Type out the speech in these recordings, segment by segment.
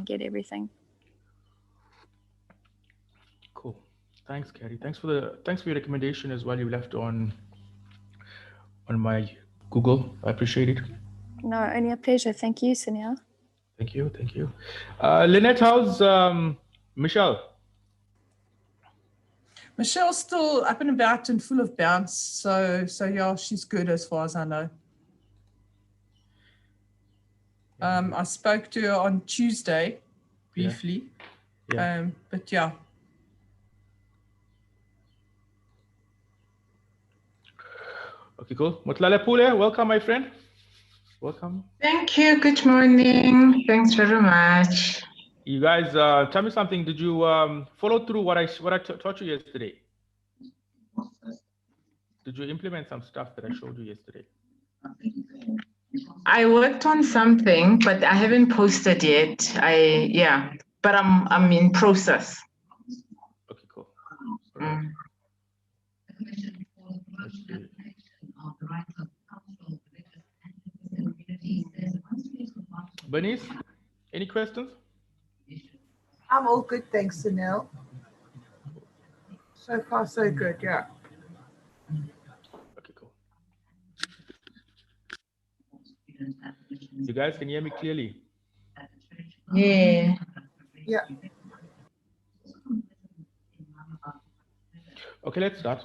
get everything. Cool. Thanks, Carrie. Thanks for your recommendation as well. You left on my Google. I appreciate it. No, only a pleasure. Thank you, Sunil. Thank you. Thank you. Lynette, how's Michelle? Michelle's still up and about and full of bounce. So yeah, she's good as far as I know. I spoke to her on Tuesday briefly. Yeah. But yeah. Okay, cool. Mutlale Pule, welcome, my friend. Welcome. Thank you. Good morning. Thanks very much. You guys, tell me something. Did you follow through what I taught you yesterday? Did you implement some stuff that I showed you yesterday? I worked on something, but I haven't posted yet. But I'm in process. Okay, cool. All right. Bernice, any questions? I'm all good, thanks, Sunil. So far, so good, yeah. Okay, cool. You guys can hear me clearly? Yeah. Yeah. Okay, let's start.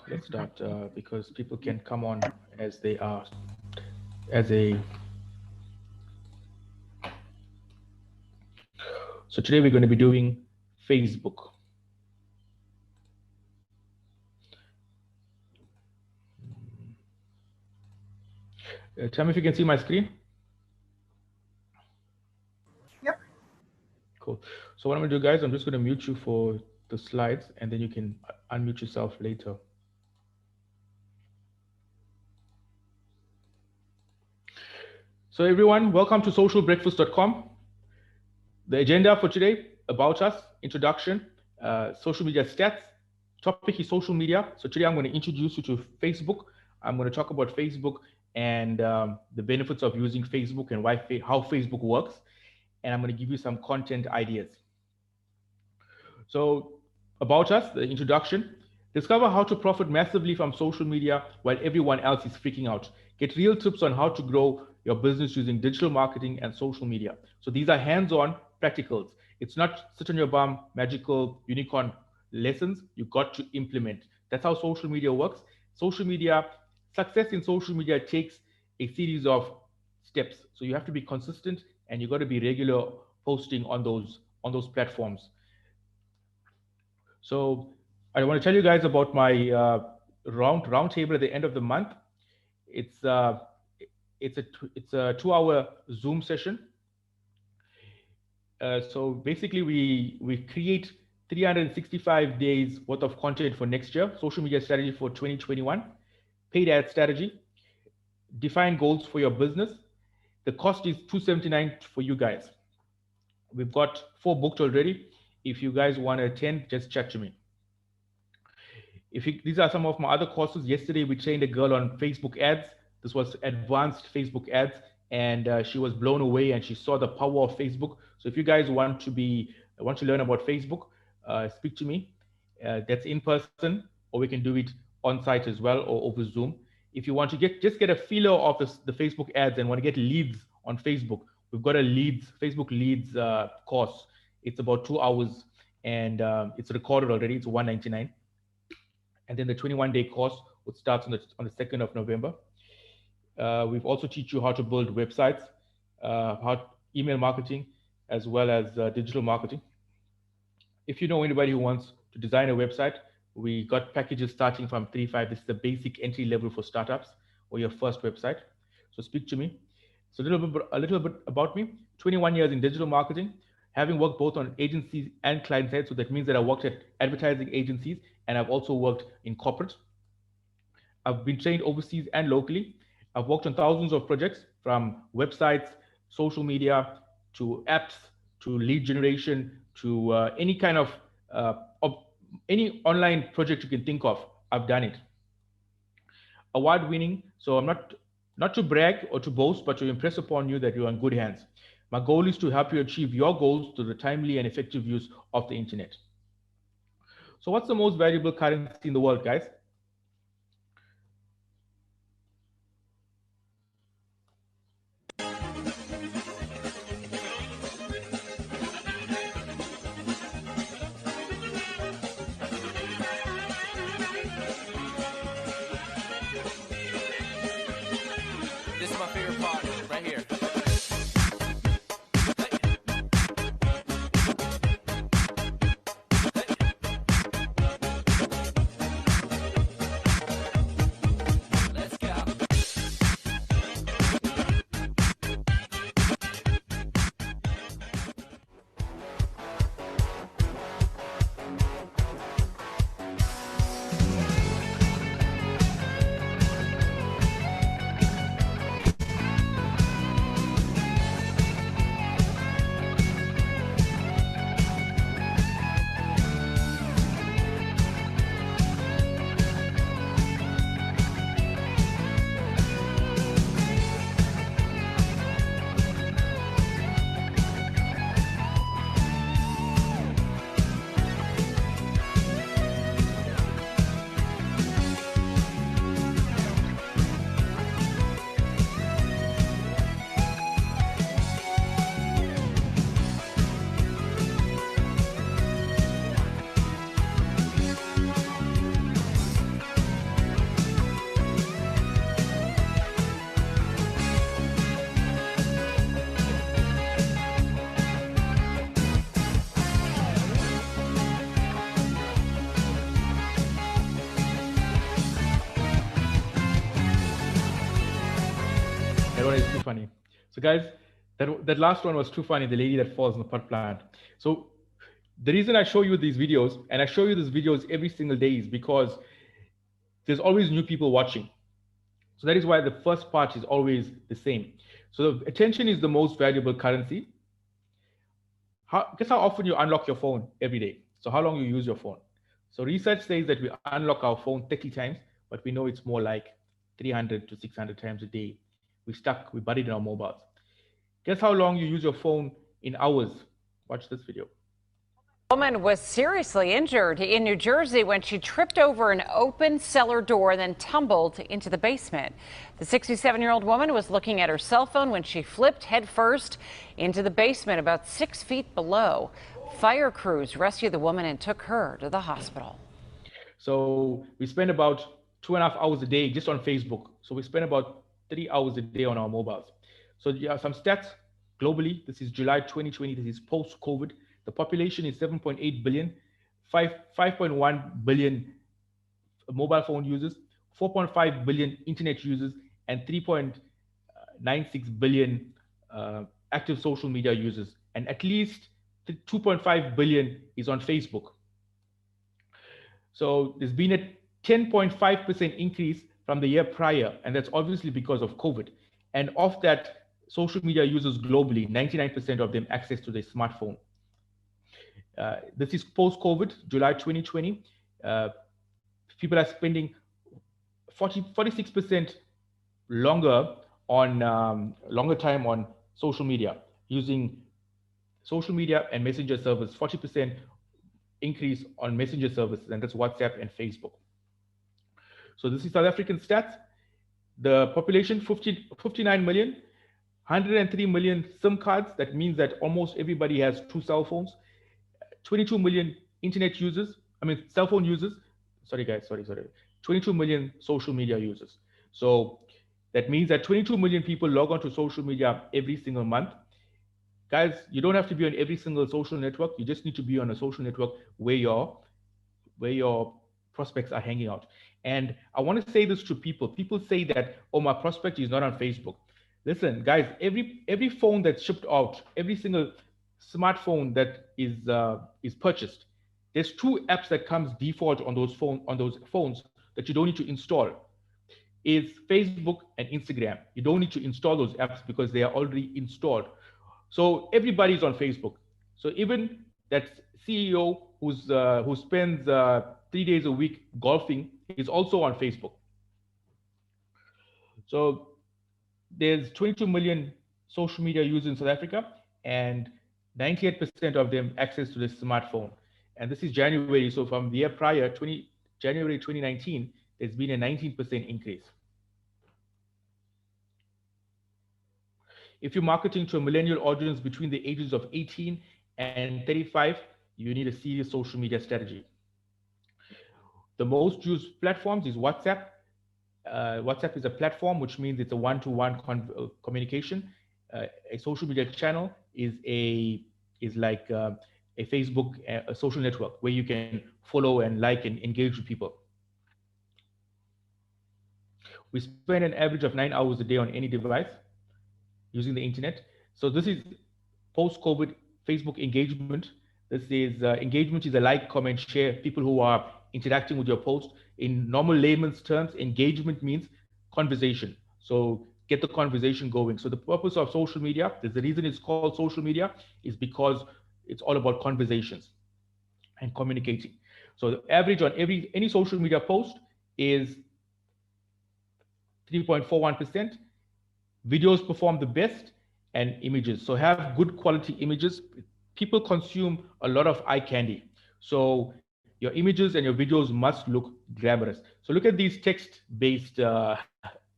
Because people can come on as they are, So today we're going to be doing Facebook. Tell me if you can see my screen. Yep. Cool. So what I'm going to do, guys, I'm just going to mute you for the slides, and then you can unmute yourself later. So everyone, welcome to socialbreakfast.com. The agenda for today, about us, introduction, social media stats, topic is social media. So today I'm going to introduce you to Facebook. I'm going to talk about Facebook and the benefits of using Facebook and how Facebook works. And I'm going to give you some content ideas. So about us, the introduction, discover how to profit massively from social media while everyone else is freaking out. Get real tips on how to grow your business using digital marketing and social media. So these are hands-on practicals. It's not sit on your bum, magical unicorn lessons. You got to implement. That's how social media works. Success in social media takes a series of steps. So you have to be consistent and you got to be regular posting on those platforms. So I want to tell you guys about my round table at the end of the month. It's a 2-hour Zoom session. So basically, we create 365 days worth of content for next year, social media strategy for 2021, paid ad strategy, define goals for your business. The cost is $279 for you guys. We've got 4 booked already. If you guys want to attend, just chat to me. These are some of my other courses. Yesterday, we trained a girl on Facebook ads. This was advanced Facebook ads, and she was blown away, and she saw the power of Facebook. So if you guys want to learn about Facebook, speak to me. That's in person, or we can do it on site as well, or over Zoom. If you want to just get a feeler of the Facebook ads and want to get leads on Facebook, we've got a Facebook leads course. It's about 2 hours, and it's recorded already. It's $199. And then the 21-day course would start on the 2nd of November. We've also teach you how to build websites, email marketing, as well as digital marketing. If you know anybody who wants to design a website, we got packages starting from $35. This is the basic entry level for startups or your first website. So speak to me. So a little bit about me. 21 years in digital marketing, having worked both on agencies and client side. So that means that I worked at advertising agencies and I've also worked in corporate. I've been trained overseas and locally. I've worked on thousands of projects, from websites, social media, to apps, to lead generation, to any kind of any online project you can think of. I've done it. Award winning. So I'm not to brag or to boast, but to impress upon you that you're in good hands. My goal is to help you achieve your goals through the timely and effective use of the internet. So what's the most valuable currency in the world, guys? This is my favorite part, right here. Let's go. That one is too funny. So guys, that last one was too funny, the lady that falls in the pot plant. So the reason I show you these videos, and I show you these videos every single day, is because there's always new people watching. So that is why the first part is always the same. So attention is the most valuable currency. Guess how often you unlock your phone every day? So how long you use your phone? So research says that we unlock our phone 30 times, but we know it's more like 300 to 600 times a day. We buried in our mobiles. Guess how long you use your phone in hours? Watch this video. A woman was seriously injured in New Jersey when she tripped over an open cellar door and then tumbled into the basement. The 67-year-old woman was looking at her cell phone when she flipped headfirst into the basement about 6 feet below. Fire crews rescued the woman and took her to the hospital. So we spend about 2.5 hours a day just on Facebook. So we spend about 3 hours a day on our mobiles. So yeah, some stats globally. This is July 2020. This is post-COVID. The population is 7.8 billion, 5.1 billion mobile phone users, 4.5 billion internet users, and 3.96 billion active social media users. And at least 2.5 billion is on Facebook. So there's been a 10.5% increase from the year prior, and that's obviously because of COVID. And of that, social media users globally, 99% of them access to their smartphone. This is post-COVID, July 2020. People are spending 46% longer time on social media, using social media and messenger service. 40% increase on messenger services, and that's WhatsApp and Facebook. So this is South African stats. The population, 59 million, 103 million SIM cards. That means that almost everybody has 2 cell phones. 22 million internet users, cell phone users. Sorry guys, sorry. 22 million social media users. So that means that 22 million people log on to social media every single month. Guys, you don't have to be on every single social network. You just need to be on a social network where your prospects are hanging out. And I want to say this to people. People say that, oh, my prospect is not on Facebook. Listen, guys, every phone that's shipped out, every single smartphone that is purchased, there's 2 apps that comes default on those phones that you don't need to install. Is Facebook and Instagram. You don't need to install those apps because they are already installed. So everybody's on Facebook. So even that CEO who spends 3 days a week golfing is also on Facebook. So there's 22 million social media users in South Africa, and 98% of them access to the smartphone. And this is January. So from the year prior, January 2019, there's been a 19% increase. If you're marketing to a millennial audience between the ages of 18 and 35, you need a serious social media strategy. The most used platforms is WhatsApp. WhatsApp is a platform, which means it's a one-to-one communication. A social media channel is like a Facebook, a social network where you can follow and like and engage with people. We spend an average of 9 hours a day on any device using the internet. So this is post-COVID Facebook engagement. This is engagement is a like, comment, share, people who are interacting with your post. In normal layman's terms, engagement means conversation. So get the conversation going. So the purpose of social media, the reason it's called social media, is because it's all about conversations and communicating. So the average on any social media post is 3.41%. Videos perform the best, and images. So have good quality images. People consume a lot of eye candy. So your images and your videos must look glamorous. So look at these text-based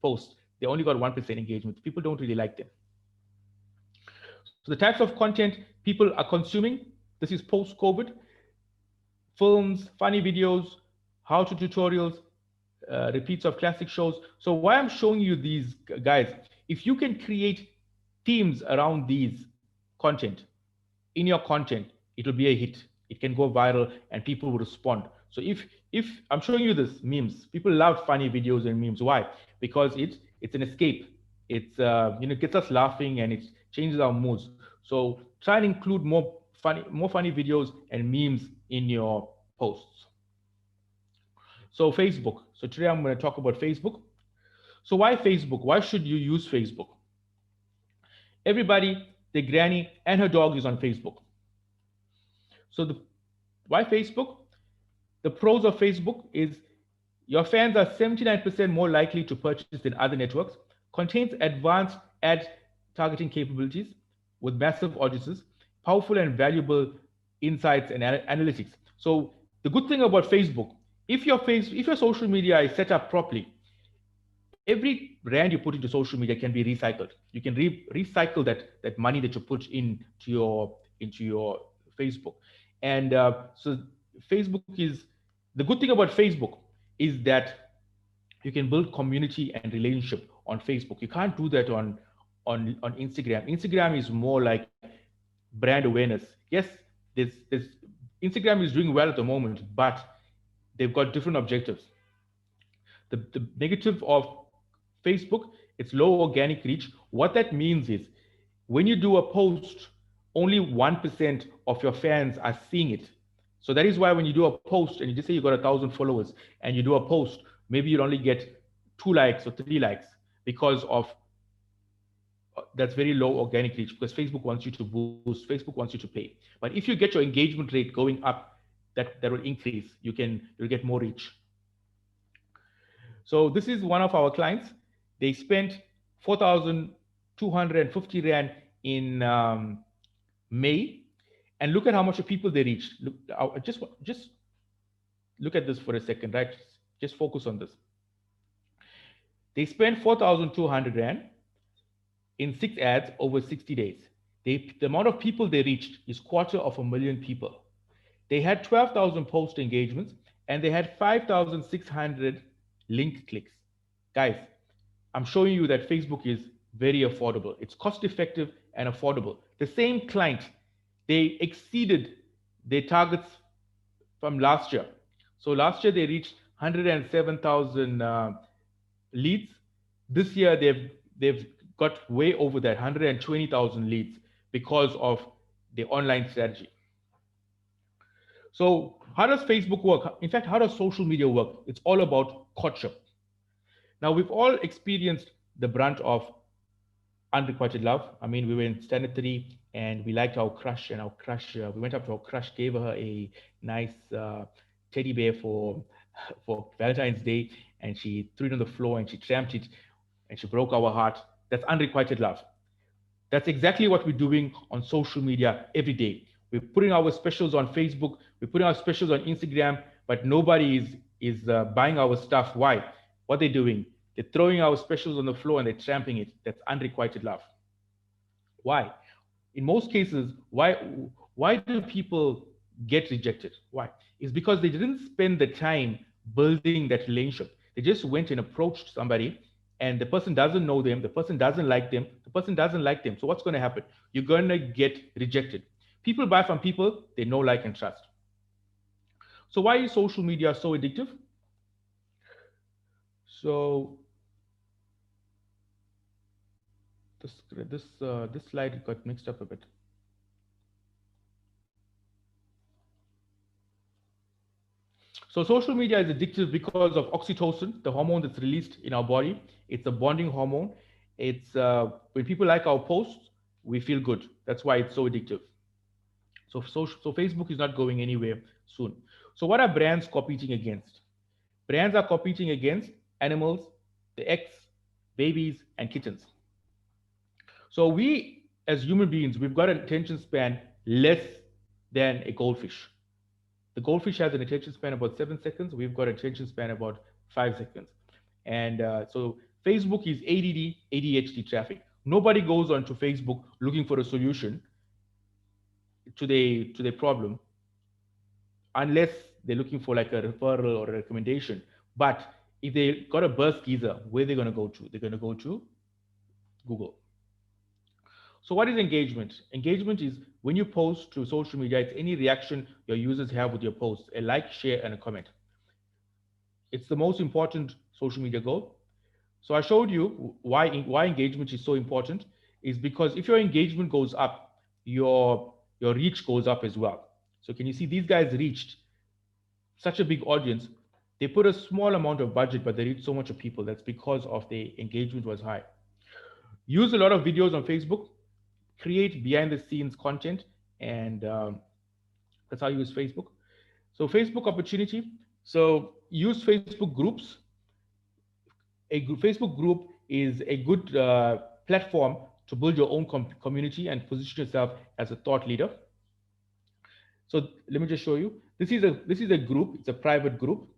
posts. They only got 1% engagement. People don't really like them. So the types of content people are consuming, this is post-COVID: films, funny videos, how-to tutorials, repeats of classic shows. So why I'm showing you these, guys, if you can create themes around these content in your content, it will be a hit. It can go viral and people will respond. So if I'm showing you this memes, people love funny videos and memes. Why? Because it's an escape. It's gets us laughing and it changes our moods. So try and include more funny videos and memes in your posts. So Facebook. So today I'm going to talk about Facebook. So why Facebook? Why should you use Facebook? Everybody, their granny and her dog is on Facebook. So why Facebook? The pros of Facebook is your fans are 79% more likely to purchase than other networks, contains advanced ad targeting capabilities with massive audiences, powerful and valuable insights and analytics. So the good thing about Facebook, if your social media is set up properly, every rand you put into social media can be recycled. You can recycle that money that you put into your Facebook. And so Facebook is, the good thing about Facebook is that you can build community and relationship on Facebook. You can't do that on Instagram. Instagram is more like brand awareness. Yes, Instagram is doing well at the moment, but they've got different objectives. The negative of Facebook, it's low organic reach. What that means is when you do a post, only 1% of your fans are seeing it. So that is why when you do a post and you just say you got 1,000 followers and you do a post, maybe you'll only get 2 likes or 3 likes because of that's very low organic reach, because Facebook wants you to boost, Facebook wants you to pay. But if you get your engagement rate going up, that will increase. You'll get more reach. So this is one of our clients. They spent 4,250 Rand in May, and look at how much of people they reached. Look, just look at this for a second, right? Just focus on this. They spent 4,200 Rand in 6 ads over 60 days. The amount of people they reached is 250,000 people. They had 12,000 post engagements and they had 5,600 link clicks. Guys, I'm showing you that Facebook is very affordable. It's cost effective and affordable. The same client, they exceeded their targets from last year. So last year they reached 107,000 leads. This year they've got way over that, 120,000 leads because of the online strategy. So how does Facebook work? In fact, how does social media work? It's all about courtship. Now, we've all experienced the brunt of unrequited love. I mean, we were in standard 3 and we liked our crush, and our crush, we went up to our crush, gave her a nice teddy bear for Valentine's Day, and she threw it on the floor and she tramped it and she broke our heart. That's unrequited love. That's exactly what we're doing on social media every day. We're putting our specials on Facebook, we're putting our specials on Instagram, but nobody is buying our stuff. Why? What they're doing? They're throwing our specials on the floor and they're tramping it. That's unrequited love. Why? In most cases, why do people get rejected? Why? It's because they didn't spend the time building that relationship. They just went and approached somebody, and the person doesn't know them, the person doesn't like them, the person doesn't like them. So what's going to happen? You're going to get rejected. People buy from people they know, like, and trust. So why is social media so addictive? So this slide got mixed up a bit. So social media is addictive because of oxytocin, the hormone that's released in our body. It's a bonding hormone. It's when people like our posts, we feel good. That's why it's so addictive. So Facebook is not going anywhere soon. So what are brands competing against? Brands are competing against animals, the eggs, babies, and kittens. So we, as human beings, we've got an attention span less than a goldfish. The goldfish has an attention span about 7 seconds. We've got an attention span about 5 seconds. And so Facebook is ADD, ADHD traffic. Nobody goes onto Facebook looking for a solution to their problem, unless they're looking for like a referral or a recommendation. But if they got a burst geyser, where are they going to go to? They're going to go to Google. So what is engagement? Engagement is when you post to social media, it's any reaction your users have with your post, a like, share, and a comment. It's the most important social media goal. So I showed you why engagement is so important, is because if your engagement goes up, your reach goes up as well. So can you see these guys reached such a big audience? They put a small amount of budget, but they reached so much of people. That's because of the engagement was high. Use a lot of videos on Facebook, create behind the scenes content, and that's how you use Facebook. So Facebook opportunity. So use Facebook groups. A Facebook group is a good platform to build your own community and position yourself as a thought leader. So let me just show you. This is a group. It's a private group.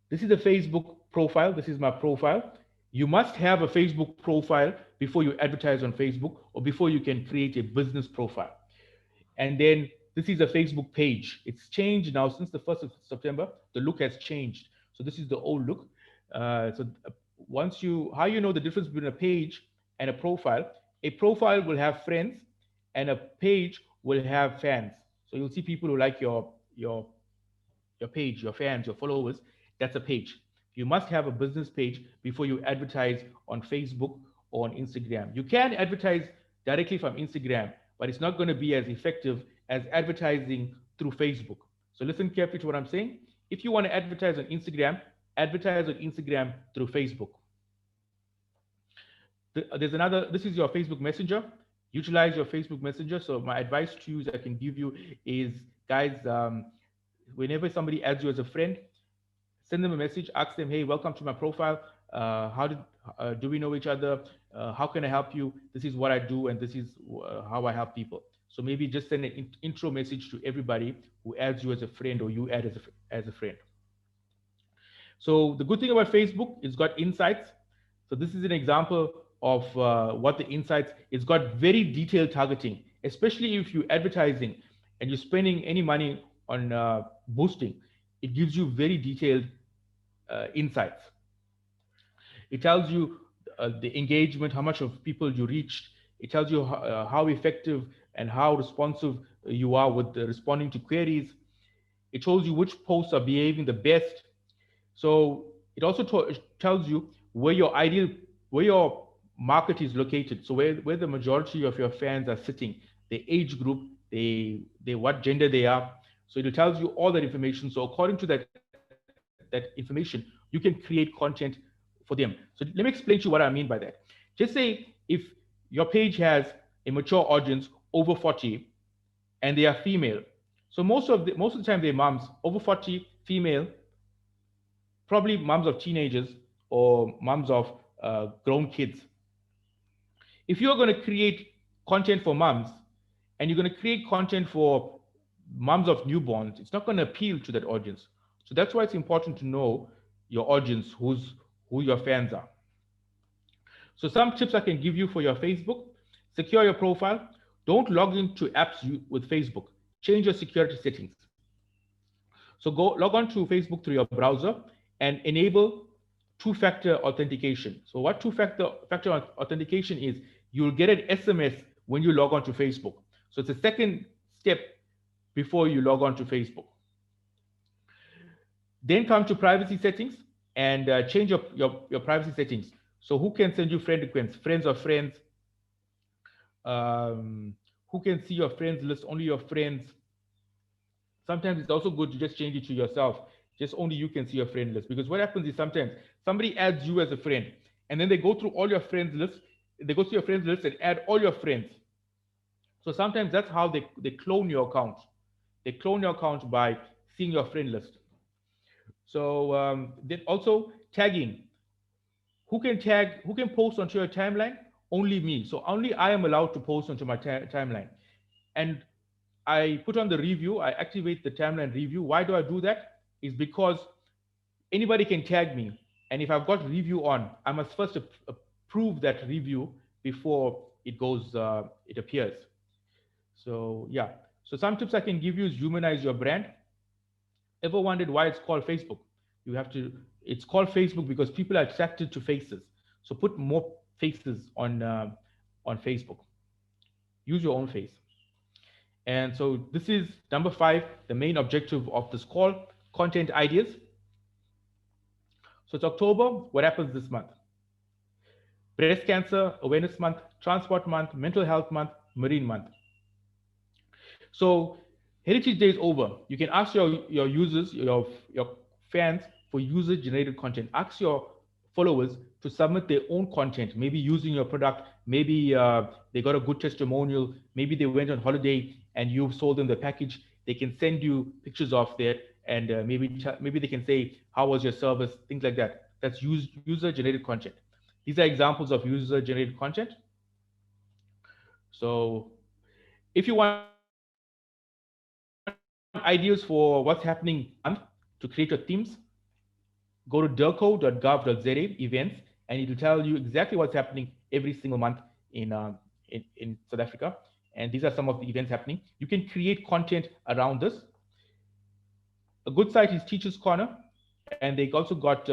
This is a Facebook profile. This is my profile. You must have a Facebook profile before you advertise on Facebook or before you can create a business profile. And then this is a Facebook page. It's changed now since the 1st of September. The look has changed. So this is the old look. How you know the difference between a page and a profile will have friends and a page will have fans. So you'll see people who like your page, your fans, your followers. That's a page. You must have a business page before you advertise on Facebook or on Instagram. You can advertise directly from Instagram, but it's not going to be as effective as advertising through Facebook. So listen carefully to what I'm saying. If you want to advertise on Instagram, advertise on Instagram through Facebook. This is your Facebook Messenger. Utilize your Facebook Messenger. So my advice to you that I can give you is, guys, whenever somebody adds you as a friend, send them a message, ask them, hey, welcome to my profile. Do we know each other? How can I help you? This is what I do, and this is how I help people. So maybe just send an intro message to everybody who adds you as a friend or you add as a friend. So the good thing about Facebook, it's got insights. So this is an example of what the insights, it's got very detailed targeting, especially if you're advertising and you're spending any money on boosting, it gives you very detailed insights. It tells you the engagement, how much of people you reached. It tells you how effective and how responsive you are with responding to queries. It shows you which posts are behaving the best. So it also tells you where your market is located. So where the majority of your fans are sitting, the age group, what gender they are. So it tells you all that information. So according to that information, you can create content for them. So let me explain to you what I mean by that. Just say if your page has a mature audience over 40 and they are female. So most of the time they're moms, over 40, female, probably moms of teenagers or moms of grown kids. if you're going to create content for moms and you're going to create content for moms of newborns, it's not going to appeal to that audience. So that's why it's important to know your audience, who your fans are. So some tips I can give you for your Facebook: secure your profile. Don't log into apps with Facebook. Change your security settings. So log on to Facebook through your browser and enable two-factor authentication. So what two-factor authentication is, you'll get an SMS when you log on to Facebook. So it's the second step before you log on to Facebook. Then come to privacy settings and change your privacy settings. So who can send you friend requests, friends of friends, who can see your friends list, only your friends. Sometimes it's also good to just change it to yourself. Just only you can see your friend list. Because what happens is sometimes somebody adds you as a friend and then they go through all your friends list. They go to your friends list and add all your friends. So sometimes that's how they clone your account. They clone your account by seeing your friend list. So then also tagging. Who can tag, who can post onto your timeline? Only me. So only I am allowed to post onto my timeline. And I put on the review, I activate the timeline review. Why do I do that? Is because anybody can tag me. And if I've got review on, I must first approve that review before it goes, it appears. So yeah, so some tips I can give you is humanize your brand. Ever wondered why it's called Facebook? You have to, it's called Facebook because people are attracted to faces. So put more faces on Facebook. Use your own face. And so this is number 5, the main objective of this call, content ideas. So it's October. What happens this month? Breast Cancer Awareness Month, Transport Month, Mental Health Month, Marine Month. So Heritage Day is over. You can ask your users, your fans for user-generated content. Ask your followers to submit their own content, maybe using your product, maybe they got a good testimonial, maybe they went on holiday and you sold them the package. They can send you pictures of that, and maybe they can say, how was your service, things like that. That's user-generated content. These are examples of user-generated content. So if you want ideas for what's happening to create your themes, go to derco.gov.za events, and it will tell you exactly what's happening every single month in South Africa. And these are some of the events happening. You can create content around this. A good site is Teachers Corner, and they also got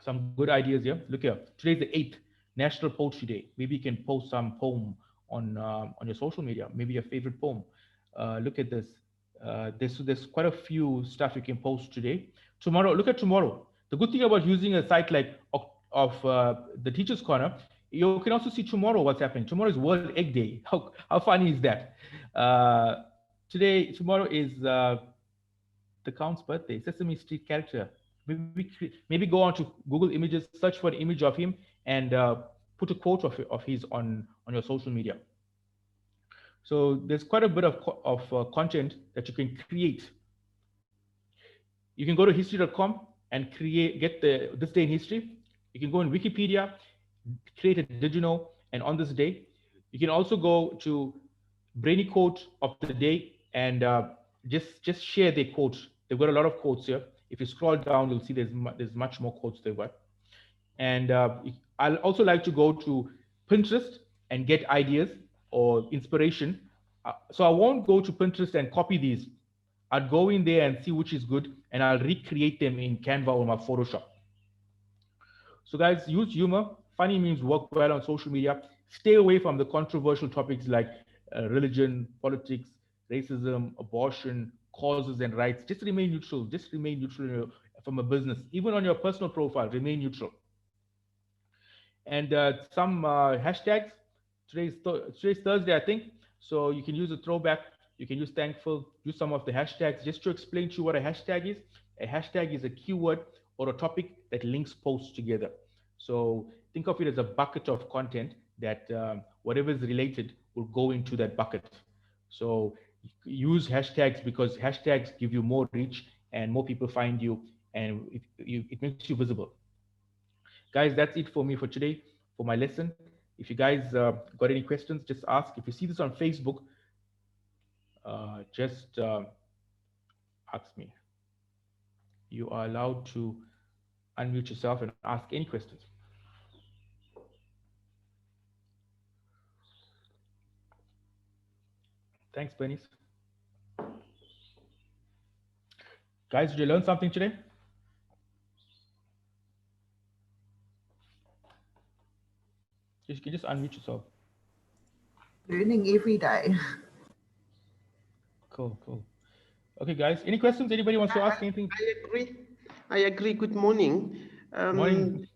some good ideas here. Look here, today's the 8th, National Poetry Day. Maybe you can post some poem on your social media, maybe your favorite poem. Look at this. There's quite a few stuff you can post today. Tomorrow, look at tomorrow. The good thing about using a site like of the Teachers Corner, you can also see tomorrow what's happening. Tomorrow is World Egg Day. How funny is that? Tomorrow is the Count's birthday, Sesame Street character. Maybe go on to Google Images, search for an image of him, and put a quote of his on your social media. So there's quite a bit of content that you can create. You can go to history.com and get this day in history. You can go in Wikipedia, create a digital, and on this day. You can also go to Brainy Quote of the Day and just share their quotes. They've got a lot of quotes here. If you scroll down, you'll see there's much more quotes they've got. And I'll also like to go to Pinterest and get ideas or inspiration. So I won't go to Pinterest and copy these. I'll go in there and see which is good, and I'll recreate them in Canva or my Photoshop. So guys, use humor. Funny memes work well on social media. Stay away from the controversial topics like religion, politics, racism, abortion, causes and rights. Just remain neutral. Just remain neutral from a business. Even on your personal profile, remain neutral. And some hashtags. Today's Thursday, I think. So you can use a throwback. You can use thankful. Use some of the hashtags. Just to explain to you what a hashtag is. A hashtag is a keyword or a topic that links posts together. So think of it as a bucket of content that whatever is related will go into that bucket. So use hashtags because hashtags give you more reach and more people find you, and it makes you visible. Guys, that's it for me for today, for my lesson. If you guys got any questions, just ask. If you see this on Facebook, just ask me. You are allowed to unmute yourself and ask any questions. Thanks, Bernice. Guys, did you learn something today? You can just unmute yourself. Learning every day. Cool, cool. Okay, guys, any questions? Anybody wants to ask anything? I agree. I agree. Good morning. Morning.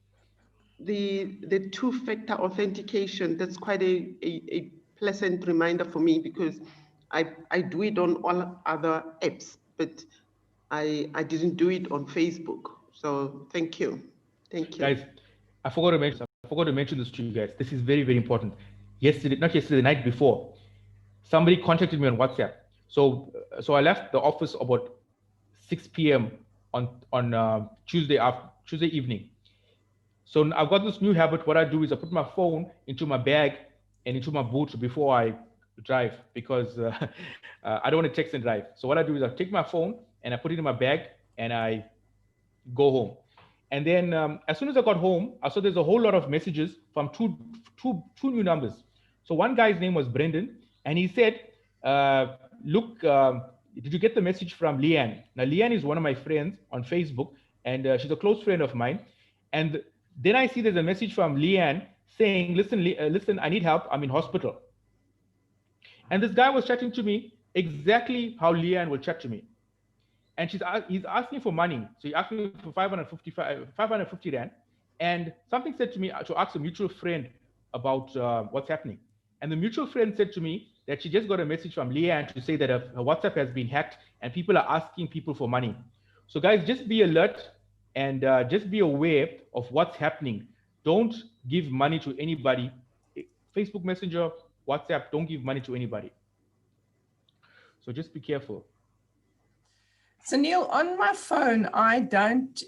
The two-factor authentication, that's quite a pleasant reminder for me, because I do it on all other apps, but I didn't do it on Facebook. So thank you. Thank you. Guys, I forgot to mention this to you guys. This is very, very important. Yesterday, not yesterday, the night before, somebody contacted me on WhatsApp. So I left the office about 6 p.m. on Tuesday evening. So I've got this new habit. What I do is I put my phone into my bag and into my boot before I drive, because I don't want to text and drive. So what I do is I take my phone and I put it in my bag and I go home. And then as soon as I got home, I saw there's a whole lot of messages from two new numbers. So one guy's name was Brendan, and he said, look, did you get the message from Leanne? Now, Leanne is one of my friends on Facebook, and she's a close friend of mine. And then I see there's a message from Leanne saying, listen, I need help. I'm in hospital. And this guy was chatting to me exactly how Leanne will chat to me. And he's asking for money. So he asked me for 550 Rand. And something said to me to ask a mutual friend about what's happening. And the mutual friend said to me that she just got a message from Leanne to say that her WhatsApp has been hacked and people are asking people for money. So guys, just be alert and just be aware of what's happening. Don't give money to anybody. Facebook Messenger, WhatsApp, don't give money to anybody. So just be careful. So Neil, on my phone, I don't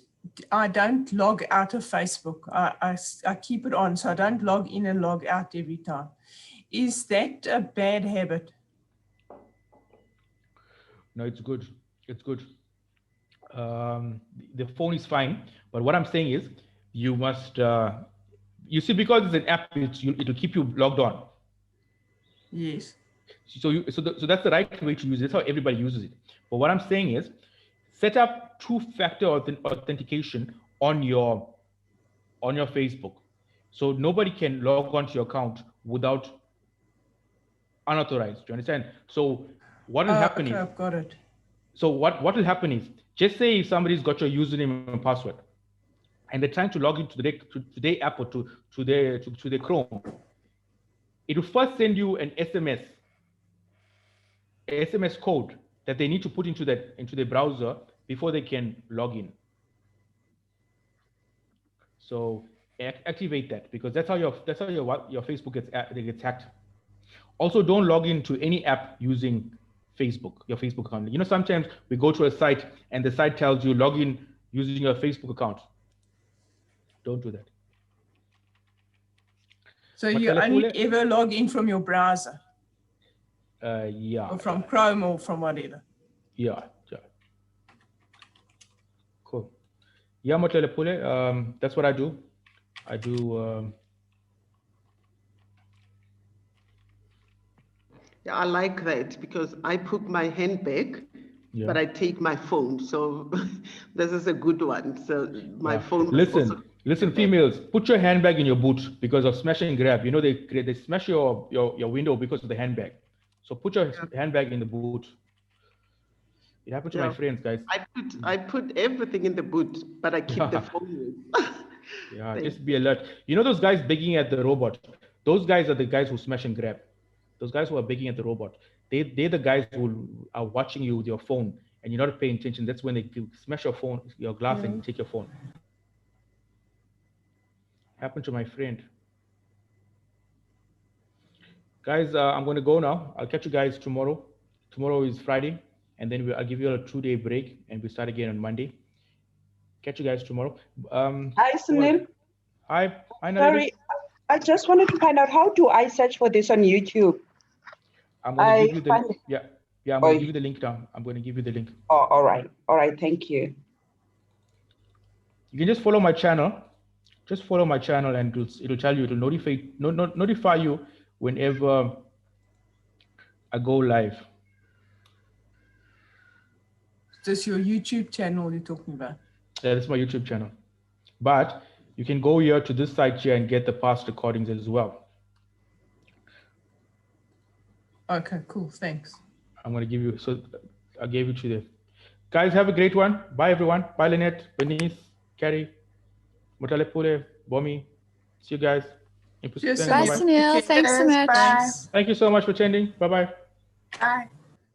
log out of Facebook. I keep it on, so I don't log in and log out every time. Is that a bad habit? No, it's good. It's good. The phone is fine, but what I'm saying is you must, you see, because it's an app, it'll keep you logged on. Yes. So that's the right way to use it. That's how everybody uses it. But what I'm saying is set up two-factor authentication on your Facebook. So nobody can log onto your account without unauthorized. Do you understand? So what will happen is, I've got it. so what will happen is, just say if somebody's got your username and password and they're trying to log into their app or to their Chrome, it will first send you an SMS code that they need to put into the browser before they can log in. So activate that, because that's how your Facebook gets hacked. Also, don't log into any app using Facebook, your Facebook account. You know, sometimes we go to a site and the site tells you log in using your Facebook account. Don't do that. So you only ever log in from your browser? Yeah. Or from Chrome or from whatever? Yeah. Cool. Yeah, Motelepule, that's what I do. I do. Yeah, I like that, because I put my handbag, but I take my phone. So this is a good one. So my phone. Listen, females, put your handbag in your boot because of smash and grab. You know, they smash your window because of the handbag. So put your handbag in the boot. It happened to my friends, guys. I put everything in the boot, but I keep the phone with. Yeah, just be alert. You know those guys begging at the robot? Those guys are the guys who smash and grab. Those guys who are begging at the robot. They're the guys who are watching you with your phone and you're not paying attention. That's when they smash your phone, your glass, and take your phone. Happened to my friend. Guys, I'm going to go now. I'll catch you guys tomorrow. Tomorrow is Friday, and then I'll give you a 2-day break, and we start again on Monday. Catch you guys tomorrow. Hi, Sunil. Hi, Sorry, I just wanted to find out, how do I search for this on YouTube? I'm going to I give you the find it- I'm going to give you the link now. I'm going to give you the link. Oh, all right. All right. Thank you. You can just follow my channel. Just follow my channel, and it'll tell you, it'll notify you whenever I go live. This your YouTube channel you're talking about? That's my YouTube channel. But you can go here to this site here and get the past recordings as well. Okay, cool. Thanks. I'm going to give you, so I gave it to you there. Guys, have a great one. Bye, everyone. Bye, Lynette, Bernice, Carrie, Motalepure, Bomi. See you guys. Cheers, Bye, Sunil. Sunil. Thanks so Cheers, much. bye. Thank you so much for attending. Bye-bye. Bye.